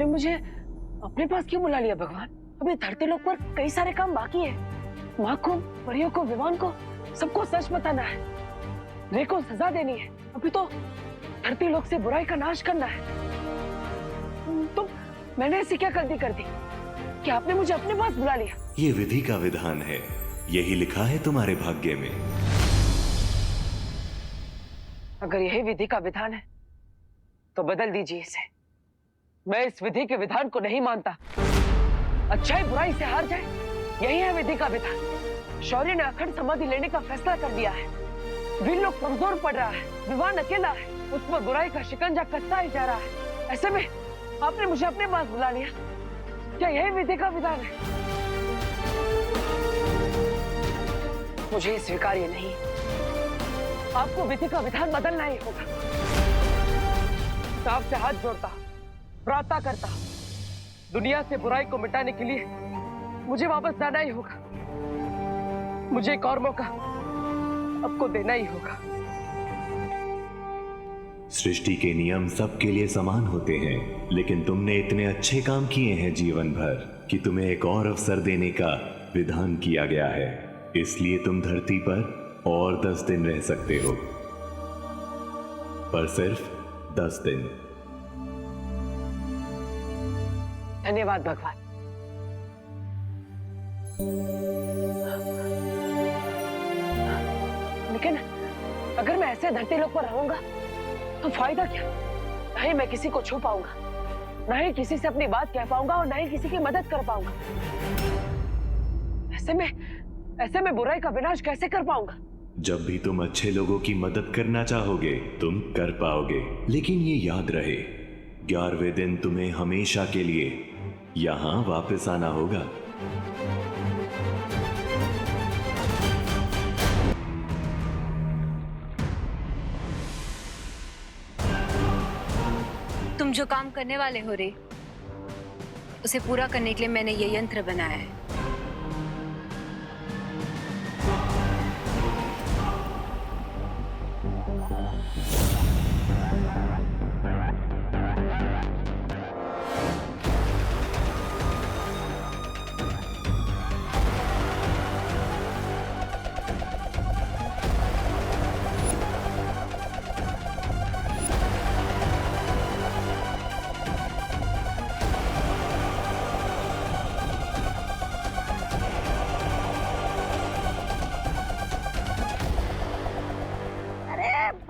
आपने मुझे अपने पास क्यों बुला लिया भगवान? अभी धरती लोक पर कई सारे काम बाकी है। माँ को, परियों को, विवान को, सबको सच बताना है। रे को सजा देनी है। अभी तो धरती लोक से बुराई का नाश करना है। तो मैंने ऐसी क्या गलती कर दी कि आपने मुझे अपने पास बुला लिया? ये विधि का विधान है, यही लिखा है तुम्हारे भाग्य में। अगर यही विधि का विधान है तो बदल दीजिए इसे। मैं इस विधि के विधान को नहीं मानता। अच्छाई बुराई से हार जाए, यही है विधि का विधान। शौर्य ने अखंड समाधि लेने का फैसला कर दिया है। वीर लोग कमजोर पड़ रहा है, विवान अकेला है, उस पर बुराई का शिकंजा कसता ही जा रहा है। ऐसे में आपने मुझे अपने पास बुला लिया। क्या यही विधि का विधान है? मुझे स्वीकार्य नहीं। आपको विधि का विधान बदलना ही होगा। तो आपसे हाथ जोड़ता, प्रार्थना करता, दुनिया से बुराई को मिटाने के लिए मुझे वापस जाना ही होगा। मुझे एक और मौका आपको देना ही होगा। सृष्टि के नियम सबके लिए समान होते हैं, लेकिन तुमने इतने अच्छे काम किए हैं जीवन भर कि तुम्हें एक और अवसर देने का विधान किया गया है। इसलिए तुम धरती पर और 10 दिन रह सकते हो, पर सिर्फ 10 दिन। धन्यवाद भगवान। लेकिन अगर मैं ऐसे धरती लोक पर रहूंगा तो फायदा क्या? ना ही मैं किसी को छू पाऊंगा, ना ही किसी से अपनी बात कह पाऊंगा और ना ही किसी की मदद कर पाऊंगा। ऐसे में बुराई का विनाश कैसे कर पाऊंगा? जब भी तुम अच्छे लोगों की मदद करना चाहोगे तुम कर पाओगे, लेकिन ये याद रहे 11वें दिन तुम्हें हमेशा के लिए यहां वापस आना होगा। तुम जो काम करने वाले हो रे, उसे पूरा करने के लिए मैंने ये यंत्र बनाया है।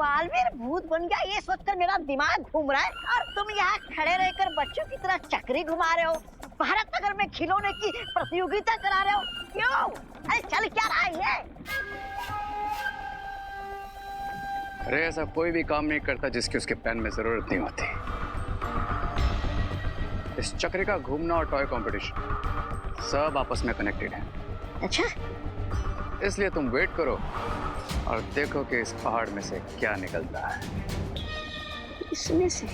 बालवीर भूत बन गया ये सोचकर मेरा दिमाग घूम रहा है, और तुम यहाँ खड़े रहकर बच्चों की तरह चक्री घुमा रहे हो, भारत नगर में खिलौने की प्रतियोगिता करा रहे हो। क्यों? अरे चल क्या रहा है ये? अरे ऐसा कोई भी काम नहीं करता जिसकी उसके प्लान में जरूरत नहीं होती। इस चक्री का घूमना और टॉय कंपटीशन सब आपस में कनेक्टेड है। अच्छा, इसलिए तुम वेट करो और देखो कि इस पहाड़ में से क्या निकलता है। इसमें से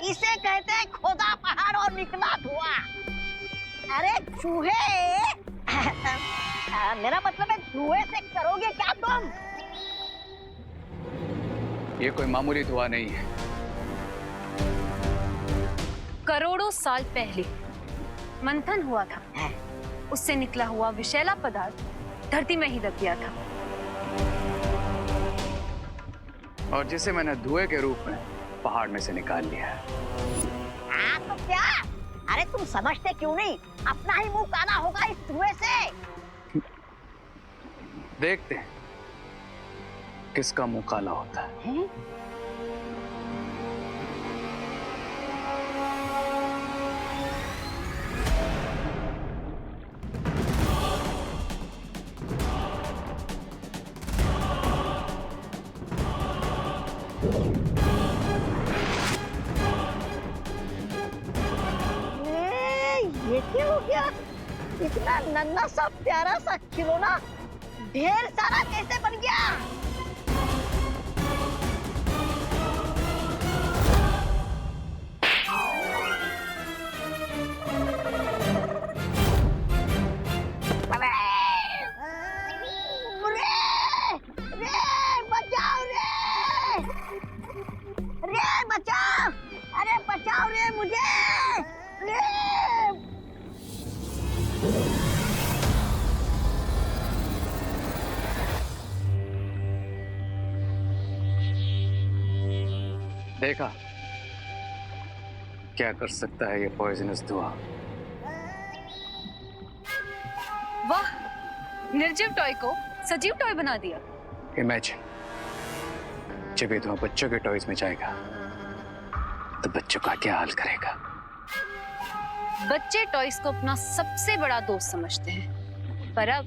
इसे कहते हैं खोदा पहाड़ और निकला धुआं। अरे चूहे मेरा मतलब है धुएं से करोगे क्या तुम? ये कोई मामूली धुआं नहीं है। करोड़ों साल पहले मंथन हुआ था, उससे निकला हुआ विषैला पदार्थ धरती में ही दब गया था, और जिसे मैंने धुएं के रूप में पहाड़ में से निकाल लिया है। तो क्या? अरे तुम समझते क्यों नहीं? अपना ही मुंह काला होगा इस धुएं से। देखते हैं किसका मुंह काला होता है। ये क्या हो गया? इतना नन्हा सा प्यारा सा खिलौना ढेर सारा कैसे बन गया? बचाओ! अरे बचाओ रे मुझे! रे! देखा क्या कर सकता है ये पॉइजनस धुआं। वाह, निर्जीव टॉय को सजीव टॉय बना दिया। इमेजिन जब ये धुआं बच्चों के टॉयज में जाएगा तो बच्चों का क्या हाल करेगा। बच्चे टॉयज को अपना सबसे बड़ा दोस्त समझते हैं, पर अब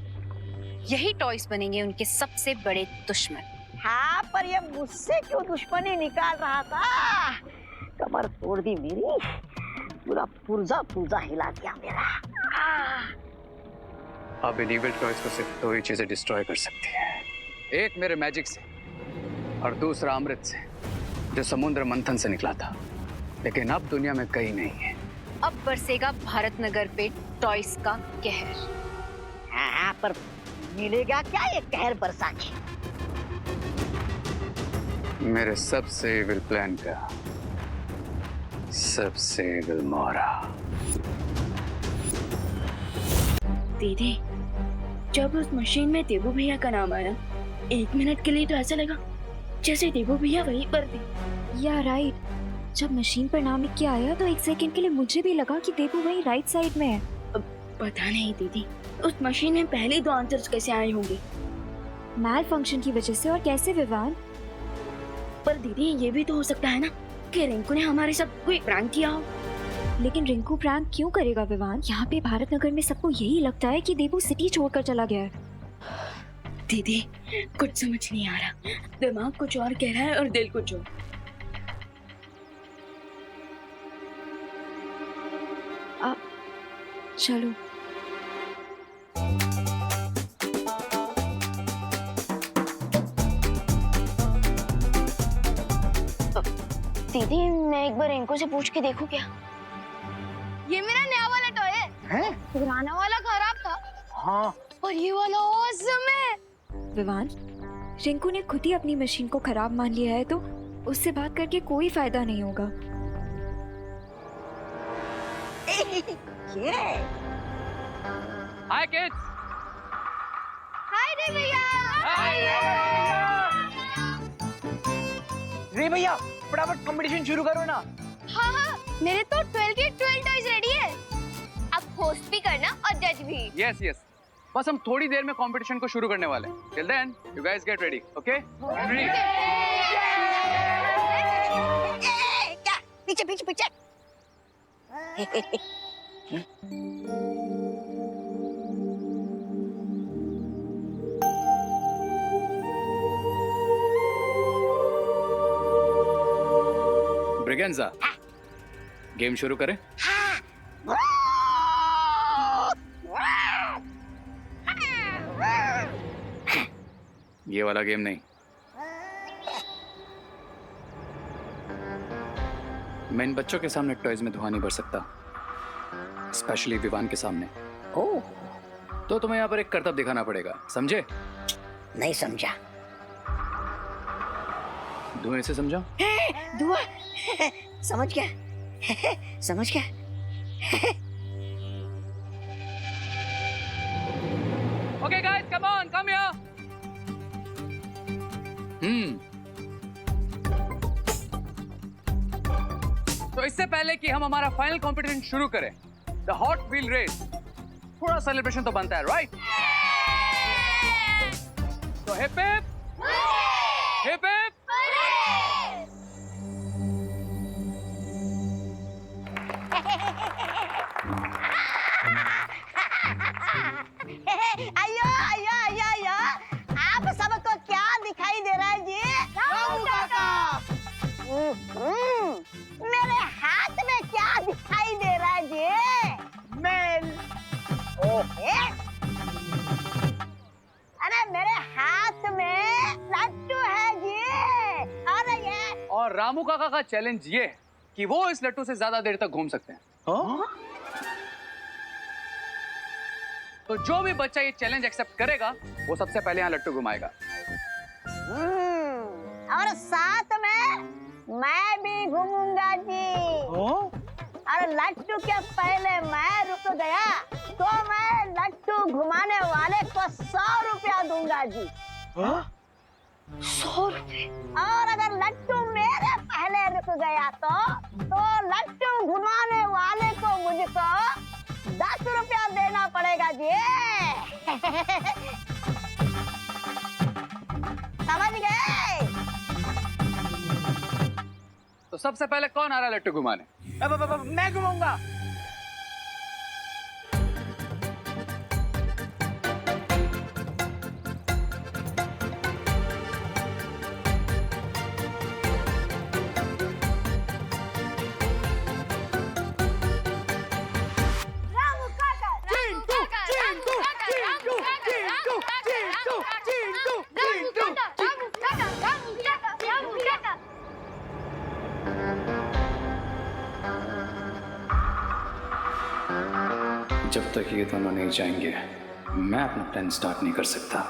यही टॉयज बनेंगे उनके सबसे बड़े दुश्मन। हाँ, पर ये मुझसे क्यों दुश्मनी निकाल रहा था? कमर तोड़ दी मेरी, पूरा पुर्जा पुर्जा हिला दिया मेरा। अब इन इविल टॉयज को सिर्फ दो ही चीजें डिस्ट्रॉय कर सकती है, एक मेरे मैजिक से और दूसरा अमृत से, जो समुद्र मंथन से निकला था, लेकिन अब दुनिया में कहीं नहीं है। अब बरसेगा भारत नगर पे टॉयज का कहर। हाँ, पर मिलेगा क्या ये कहर बरसा के? मेरे सबसे इविल प्लान का सबसे इविल मोहरा। दीदी, जब उस मशीन में देवू भैया का नाम आया, 1 मिनट के लिए तो ऐसा लगा जैसे देवू भैया वहीं पर थे। या राइट, जब मशीन पर नाम लिख के आया तो 1 सेकंड के लिए मुझे भी लगा कि देवू वहीं राइट साइड में है। पता नहीं दीदी, उस मशीन में पहले 2 आंसर्स कैसे आए होंगे? मैल फंक्शन की वजह से। और कैसे विवान? पर दीदी, ये भी तो हो सकता है ना कि रिंकू ने हमारे साथ कोई प्रैंक किया हो। लेकिन रिंकू प्रैंक क्यों करेगा विवान? यहाँ पे भारत नगर में सबको यही लगता है कि देवू सिटी छोड़कर चला गया है। दीदी, कुछ समझ नहीं आ रहा, दिमाग कुछ और कह रहा है और दिल कुछ और। चलो। दीदी, मैं एक बार रिंकू से पूछ के देखूं क्या? ये मेरा नया वाला टॉय है। पुराना वाला खराब था। हाँ, और ये वाला ऑसम है। विवान, रिंकू ने खुद ही अपनी मशीन को खराब मान लिया है, तो उससे बात करके कोई फायदा नहीं होगा। हाय किड्स। हाय रे भैया। रे भैया फटाफट कंपटीशन शुरू करो ना। हाँ हाँ, मेरे तो 12 के 12 टॉयज रेडी है। अब होस्ट भी करना और जज भी। यस यस, बस हम थोड़ी देर में कंपटीशन को शुरू करने वाले हैं। Till then you guys get ready, okay? क्या? पीछे पीछे पीछे। ब्रिगेंजा, गेम शुरू करें? ये वाला गेम नहीं। मैं इन बच्चों के सामने टॉयज में धुआं नहीं भर सकता, स्पेशली विवान के सामने। ओह, तो तुम्हें यहाँ पर एक करतब दिखाना पड़ेगा, समझे? नहीं समझा। धुएं से समझा? दुआ समझ गया। समझ गया। Okay guys, come on, come here. तो इससे पहले कि हम हमारा फाइनल कंपटीशन शुरू करें, द हॉट व्हील रेस, थोड़ा सेलिब्रेशन तो बनता है, राइट? तो हिप हिप हिप हिप। अयो अयो अयो अयो, आप सबको क्या दिखाई दे रहा है जी? रामू काका। रामू काका का चैलेंज ये है कि वो इस लट्टू से ज्यादा देर तक घूम सकते हैं। तो जो भी बच्चा ये चैलेंज एक्सेप्ट करेगा वो सबसे पहले यहाँ लट्टू घुमाएगा। और साथ में मैं भी घूमूंगा जी। और लट्टू के पहले मैं रुक गया तो मैं लट्टू घुमाने वाले को 100 रुपया दूंगा जी। 100 रुपए? और अगर लट्टू मेरे पहले रुक गया तो लट्टू घुमाने वाले को मुझको 10 रुपया देना पड़ेगा जी। समझ गए? तो सबसे पहले कौन आ रहा है लट्टू घुमाने? मैं घुमाऊंगा। जब तक ये दोनों नहीं जाएंगे मैं अपना प्लान स्टार्ट नहीं कर सकता।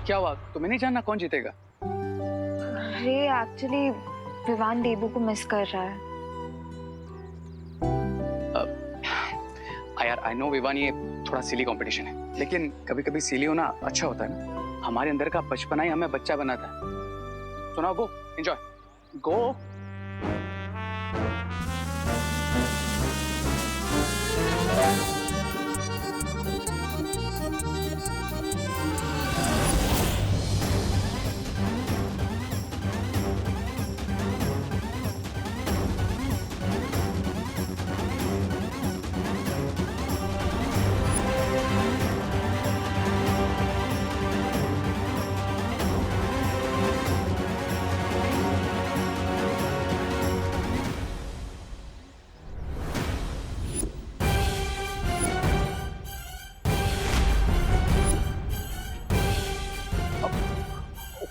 क्या हुआ, तुम्हें नहीं जानना कौन जीतेगा? अरे एक्चुअली विवान देबू को मिस कर रहा है। यार आई नो विवान, ये थोड़ा सिली कंपटीशन है, लेकिन कभी कभी सिली होना अच्छा होता है ना। हमारे अंदर का बचपना ही हमें बच्चा बनाता है। सुनाओ, गो enjoy, go.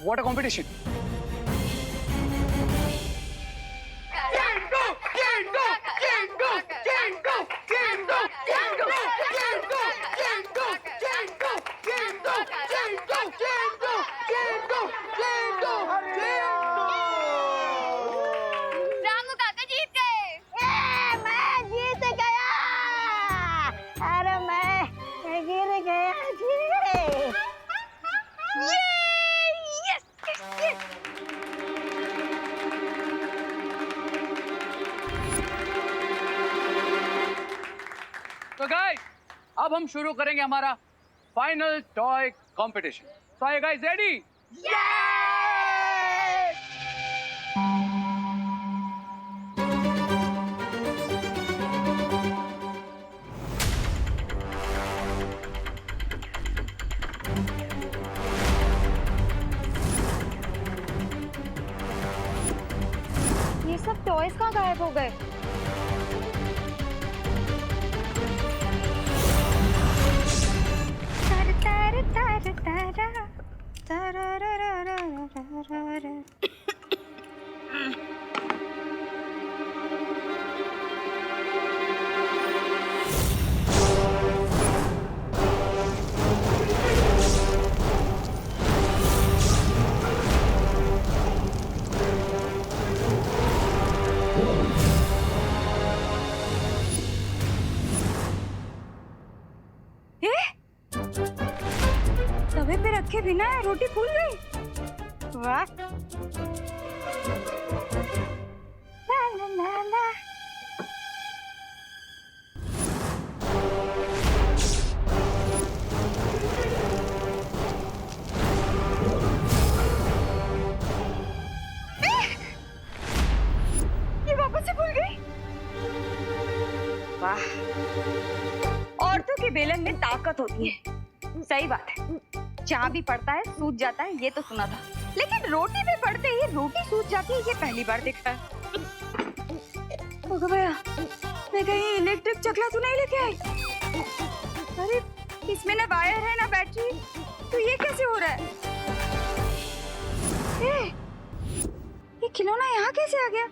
What a competition! Ramu काका जीत गए। मैं जीत गया। अरे मैं गिर गया जी। तो गाइस, अब हम शुरू करेंगे हमारा फाइनल टॉय कंपटीशन। तो आइए गाइस, रेडी? ये सब टॉयज कहाँ गायब हो गए? तवे पे रखे बिना रोटी फूल गई। वाह। ला ला ला ला। ये वापस से फूल गई। वाह, औरतों के बेलन में ताकत होती है। सही बात है, जहाँ भी पड़ता है सूज जाता है, ये तो सुना था, लेकिन रोटी पे पड़ते ही रोटी सूज जाती है, ये पहली बार देखा है। भैया, मैं कहीं इलेक्ट्रिक चकला तो नहीं लेके आई? अरे इसमें ना वायर है ना बैटरी, तो ये कैसे हो रहा है? ये खिलौना यहाँ कैसे आ गया?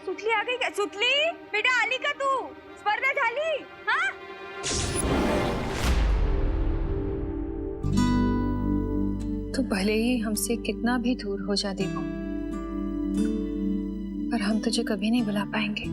सुतली आ गई क्या? सुतली बेटा, आली का तू स्पर्धा झाली? हाँ तो भले ही हमसे कितना भी दूर हो जा दीपू, पर हम तुझे कभी नहीं भुला पाएंगे।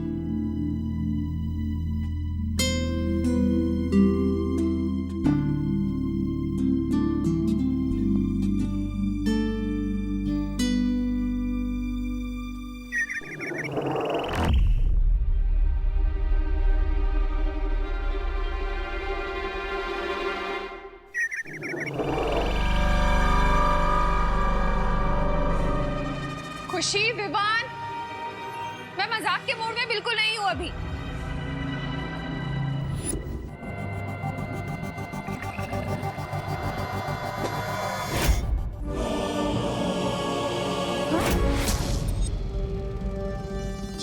खुशी, विवान, मैं मजाक के मूड में बिल्कुल नहीं हूं अभी।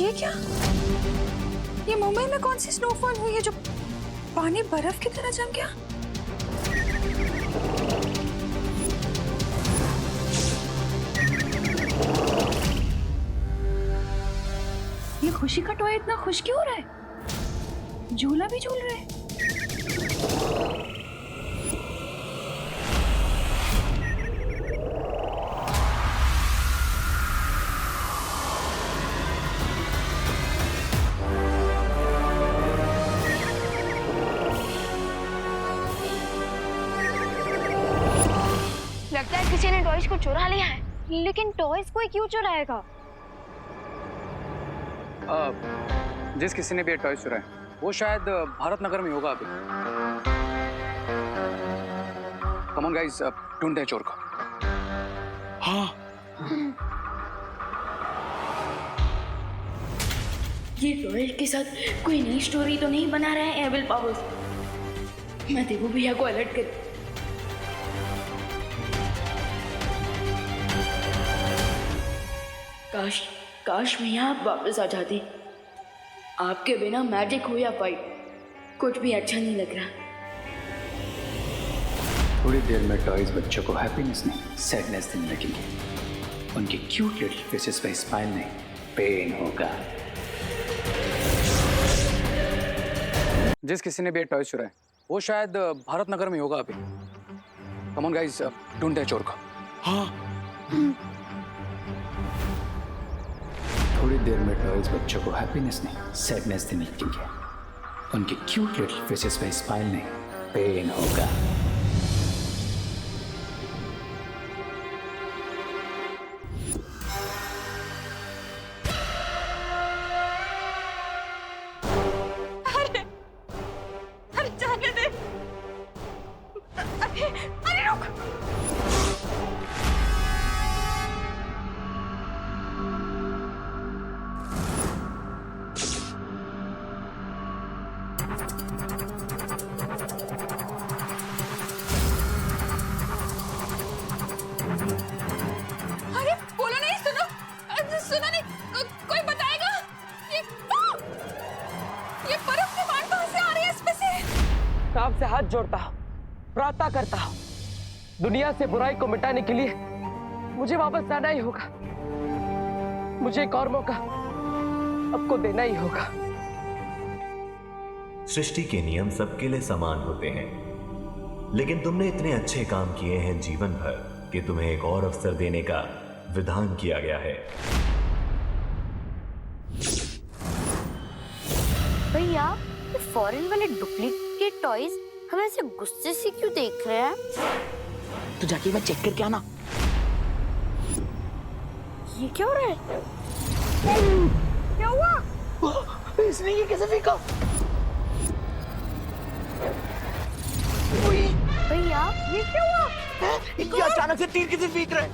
ये क्या? ये मुंबई में कौन सी स्नोफॉल हुई है जो पानी बर्फ की तरह जम गया? ये खुशी का टॉय इतना खुश क्यों हो रहा है? झूला भी झूल रहा है। लगता है किसी ने टॉयज को चुरा लिया है। लेकिन टॉयज कोई क्यों चुराएगा? जिस किसी ने भी टॉय चुराए वो शायद भारत नगर में होगा अभी। कम ऑन गाइस, ढूंढते हैं चोर को। हाँ, ये रॉयल के साथ कोई नई स्टोरी तो नहीं बना रहे हैं एविल पावर्स? मैं देवू भैया को अलर्ट कर। काश भैया आप वापस आ जाते। आपके बिना मैजिक हो या फाइट कुछ भी अच्छा नहीं लग रहा। थोड़ी देर में टॉयज बच्चों को हैप्पीनेस नहीं सैडनेस देने लगेंगे। उनके क्यूट लिटिल फेसेस पे स्माइल नहीं पेन होगा। जिस किसी ने भी टॉय चुराए वो शायद भारत नगर में होगा अभी। कम ऑन गाइस, ढूंढते हैं चोर को। हाँ, थोड़ी देर में टॉयज बच्चों को हैप्पीनेस नहीं सैडनेस देने लगेंगे। उनके क्यूट लिटिल फेसेस पे स्माइल नहीं पेन होगा। अरे जाने दे। अरे रुक। अरे बोलो नहीं, सुनो सुनो नहीं, कोई बताएगा? ये बर्फ की बाढ़ कहां से आ रही है इसमें से? मैं आपसे हाथ जोड़ता हूँ, प्रार्थना करता हूँ, दुनिया से बुराई को मिटाने के लिए मुझे वापस आना ही होगा। मुझे एक और मौका आपको देना ही होगा। सृष्टि के नियम सबके लिए समान होते हैं, लेकिन तुमने इतने अच्छे काम किए हैं जीवन भर कि तुम्हें एक और अवसर देने का विधान किया गया है। भैया, ये फॉरेन वाले डुप्लीकेट टॉयज हमें ऐसे गुस्से से क्यों देख रहे हैं? तो जाके मैं चेक करके आना। ये क्या हो रहा है? क्या हुआ? इसने ये कैसे फेंका? भैया, ये क्या हुआ? ये अचानक से तीर किसे फेंक रहे?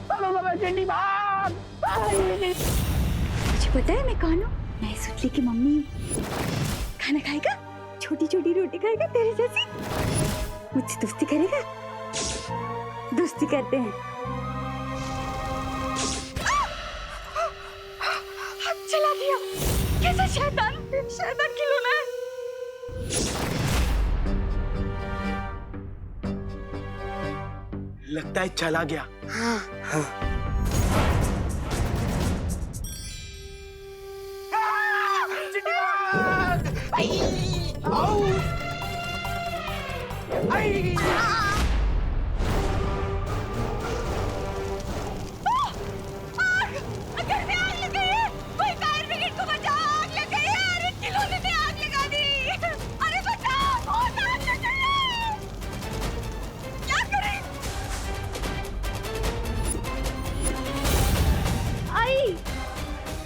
मुझे पता है मैं कौन हूँ। मैं सुतली की मम्मी हूँ। खाना खाएगा, छोटी छोटी रोटी खाएगा तेरे जैसी, मुझसे दोस्ती करेगा। दोस्ती करते हैं। हाथ चला दिया। कैसा शैतान खिलौना है। लगता है चला गया। हाँ। हाँ। आओ। आई।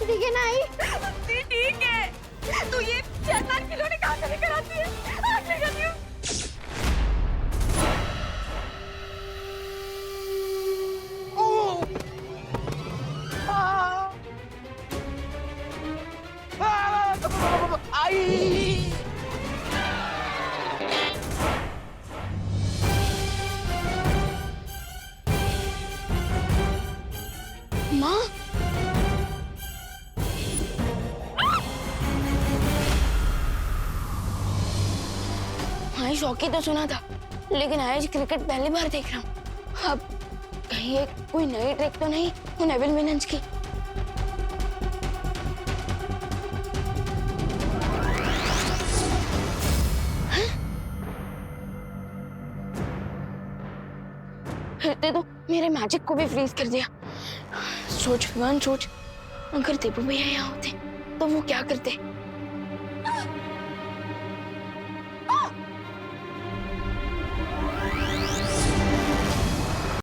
ठीक है ना आई? ठीक है, तू ये शैतान खिलौने कहाँ से लेकर आती है? आग लगाती हूँ। आई। माँ, हाँ शौकी तो सुना था, लेकिन आज क्रिकेट पहली बार देख रहा हूँ। अब कहीं एक कोई नई ट्रिक तो नहीं उन एविल विलन्स की? फिर तो मेरे मैजिक को भी फ्रीज कर दिया। सोच विवान सोच, अगर देबू भैया यहाँ होते तो वो क्या करते?